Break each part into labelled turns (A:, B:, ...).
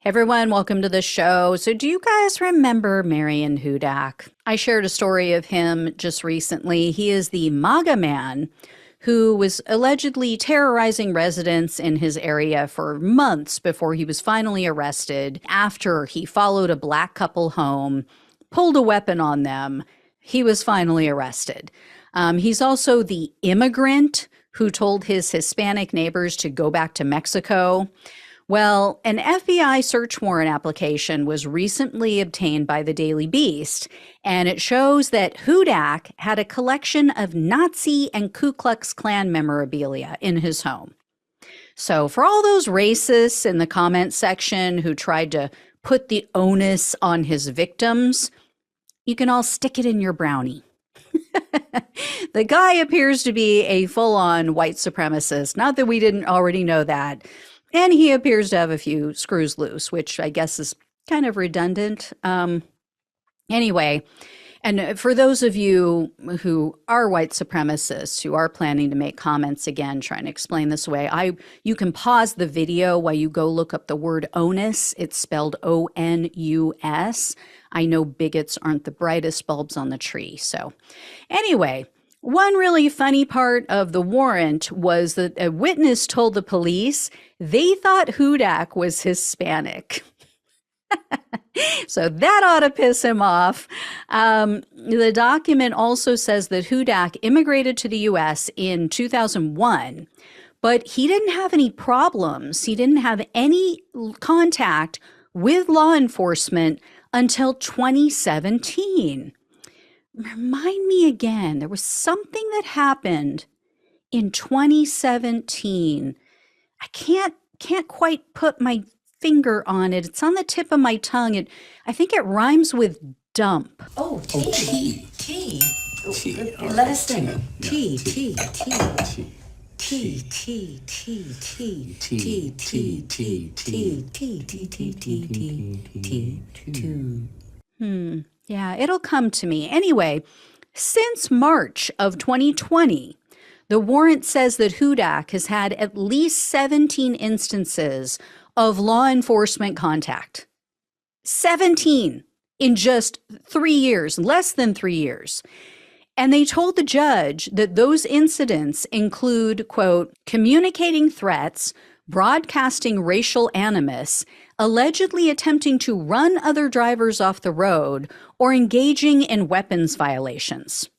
A: Hey everyone, welcome to the show. So, do you guys remember Marian Hudak? I shared a story of him just recently. He is the MAGA man who was allegedly terrorizing residents in his area for months before he was finally arrested after he followed a black couple home, pulled a weapon on them. He was finally arrested. He's also the immigrant who told his Hispanic neighbors to go back to Mexico. Well, an FBI search warrant application was recently obtained by the Daily Beast, and it shows that Hudak had a collection of Nazi and Ku Klux Klan memorabilia in his home. So, for all those racists in the comment section who tried to put the onus on his victims, you can all stick it in your brownie. The guy appears to be a full-on white supremacist. Not that we didn't already know that. And he appears to have a few screws loose, which I guess is kind of redundant. Anyway, and for those of you who are white supremacists, who are planning to make comments again, trying to explain this away, you can pause the video while you go look up the word onus. It's spelled O-N-U-S. I know bigots aren't the brightest bulbs on the tree. So anyway, one really funny part of the warrant was that a witness told the police they thought Hudak was Hispanic. So that ought to piss him off. The document also says that Hudak immigrated to the U.S. in 2001, but he didn't have any problems. He didn't have any contact with law enforcement until 2017. Remind me again, there was something that happened in 2017. I can't quite put my finger on it. It's on the tip of my tongue. I think it rhymes with dump.
B: Oh, tea.
A: Let us sing. Tea. Yeah, it'll come to me. Anyway, since March of 2020, the warrant says that Hudak has had at least 17 instances of law enforcement contact. 17 in just 3 years, less than 3 years. And they told the judge that those incidents include, quote, communicating threats, broadcasting racial animus, allegedly attempting to run other drivers off the road, or engaging in weapons violations.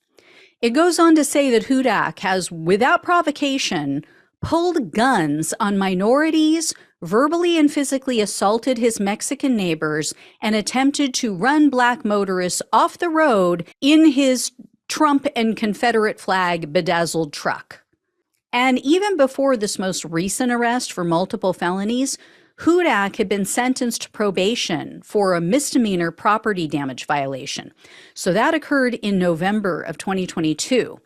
A: It goes on to say that Hudak has, without provocation, pulled guns on minorities, verbally and physically assaulted his Mexican neighbors, and attempted to run black motorists off the road in his Trump and Confederate flag bedazzled truck. And even before this most recent arrest for multiple felonies, Hudak had been sentenced to probation for a misdemeanor property damage violation. So that occurred in November of 2022.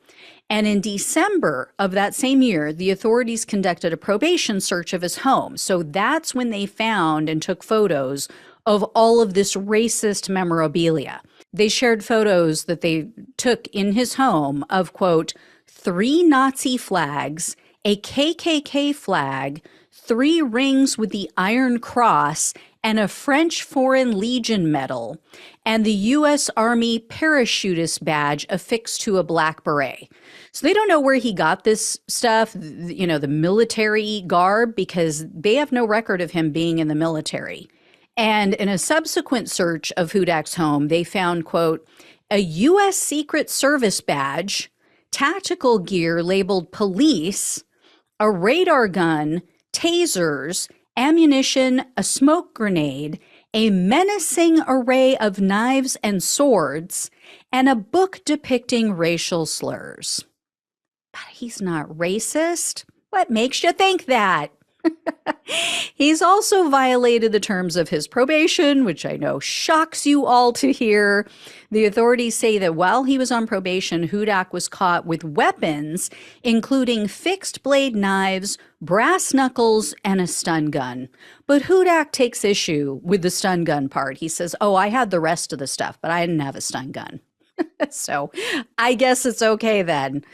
A: And in December of that same year, the authorities conducted a probation search of his home. So that's when they found and took photos of all of this racist memorabilia. They shared photos that they took in his home of, quote, 3 Nazi flags, a KKK flag, 3 rings with the Iron Cross, and a French Foreign Legion medal, and the U.S. Army parachutist badge affixed to a black beret. So they don't know where he got this stuff, you know, the military garb, because they have no record of him being in the military. And in a subsequent search of Hudak's home, they found, quote, a U.S. Secret Service badge, tactical gear labeled police, a radar gun, tasers, ammunition, a smoke grenade, a menacing array of knives and swords, and a book depicting racial slurs. But he's not racist. What makes you think that? He's also violated the terms of his probation, which I know shocks you all to hear. The authorities say that while he was on probation, Hudak was caught with weapons, including fixed blade knives, brass knuckles, and a stun gun. But Hudak takes issue with the stun gun part. He says, oh, I had the rest of the stuff, but I didn't have a stun gun. So I guess it's okay then.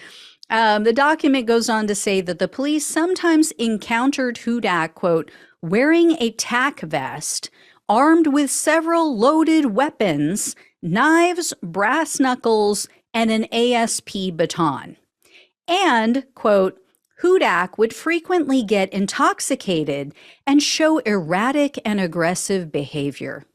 A: The document goes on to say that the police sometimes encountered Hudak, quote, wearing a tack vest, armed with several loaded weapons, knives, brass knuckles, and an ASP baton. And, quote, Hudak would frequently get intoxicated and show erratic and aggressive behavior.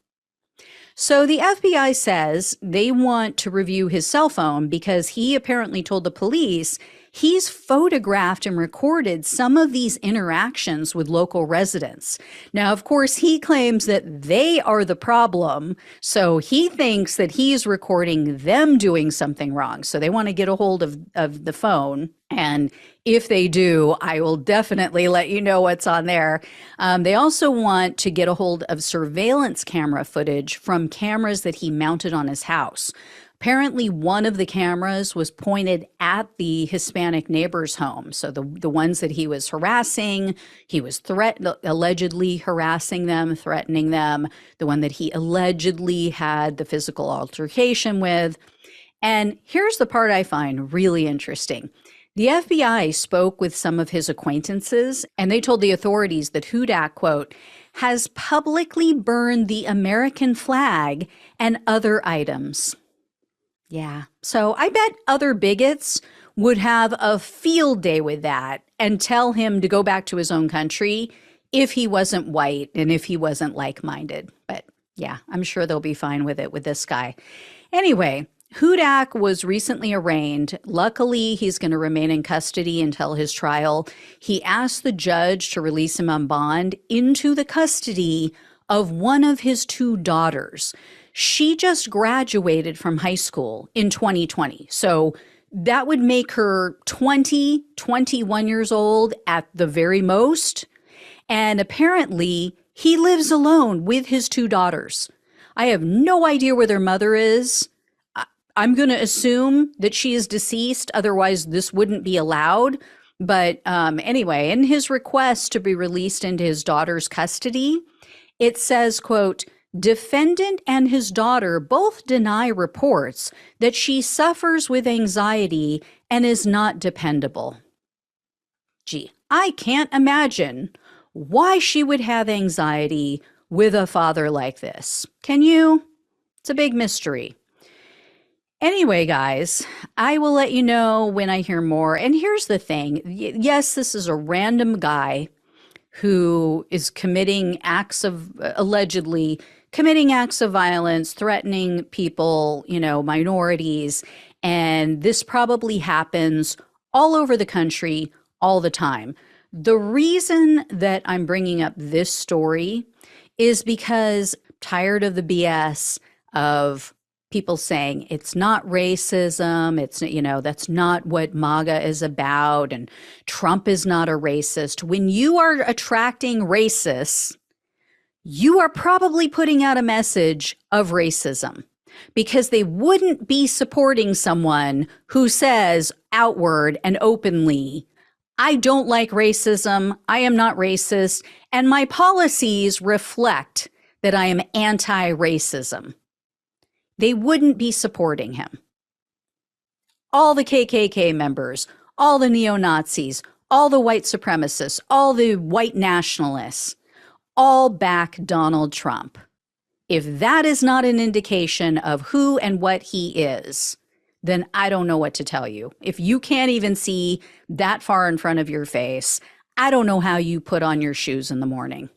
A: So the FBI says they want to review his cell phone because he apparently told the police he's photographed and recorded some of these interactions with local residents. Now, of course, he claims that they are the problem, so he thinks that he's recording them doing something wrong. So they want to get a hold of the phone. And if they do, I will definitely let you know what's on there. They also want to get a hold of surveillance camera footage from cameras that he mounted on his house. Apparently, one of the cameras was pointed at the Hispanic neighbor's home. So the ones that he was harassing, he was allegedly harassing them, threatening them. The one that he allegedly had the physical altercation with. And here's the part I find really interesting. The FBI spoke with some of his acquaintances, and they told the authorities that Hudak, quote, has publicly burned the American flag and other items. Yeah, so I bet other bigots would have a field day with that and tell him to go back to his own country if he wasn't white and if he wasn't like-minded. But yeah, I'm sure they'll be fine with it with this guy. Anyway, Hudak was recently arraigned. Luckily, he's going to remain in custody until his trial. He asked the judge to release him on bond into the custody of one of his two daughters. She just graduated from high school in 2020. So that would make her 21 years old at the very most. And apparently, he lives alone with his two daughters. I have no idea where their mother is. I'm going to assume that she is deceased. Otherwise, this wouldn't be allowed. But anyway, in his request to be released into his daughter's custody, it says, quote, defendant and his daughter both deny reports that she suffers with anxiety and is not dependable. Gee, I can't imagine why she would have anxiety with a father like this. Can you? It's a big mystery. Anyway, guys, I will let you know when I hear more. And here's the thing. Yes, this is a random guy who is allegedly committing acts of violence, threatening people, minorities. And this probably happens all over the country all the time. The reason that I'm bringing up this story is because I'm tired of the BS of people saying it's not racism, it's, that's not what MAGA is about, and Trump is not a racist. When you are attracting racists, you are probably putting out a message of racism, because they wouldn't be supporting someone who says outward and openly, I don't like racism, I am not racist, and my policies reflect that I am anti-racism. They wouldn't be supporting him. All the KKK members, all the neo-Nazis, all the white supremacists, all the white nationalists, all back Donald Trump. If that is not an indication of who and what he is, then I don't know what to tell you. If you can't even see that far in front of your face, I don't know how you put on your shoes in the morning.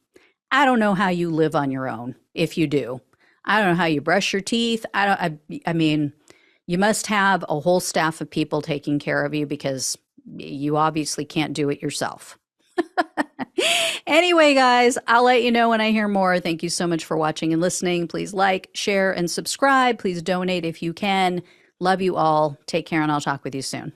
A: I don't know how you live on your own, if you do. I don't know how you brush your teeth. I mean, you must have a whole staff of people taking care of you, because you obviously can't do it yourself. Anyway, guys, I'll let you know when I hear more. Thank you so much for watching and listening. Please like, share, and subscribe. Please donate if you can. Love you all. Take care, and I'll talk with you soon.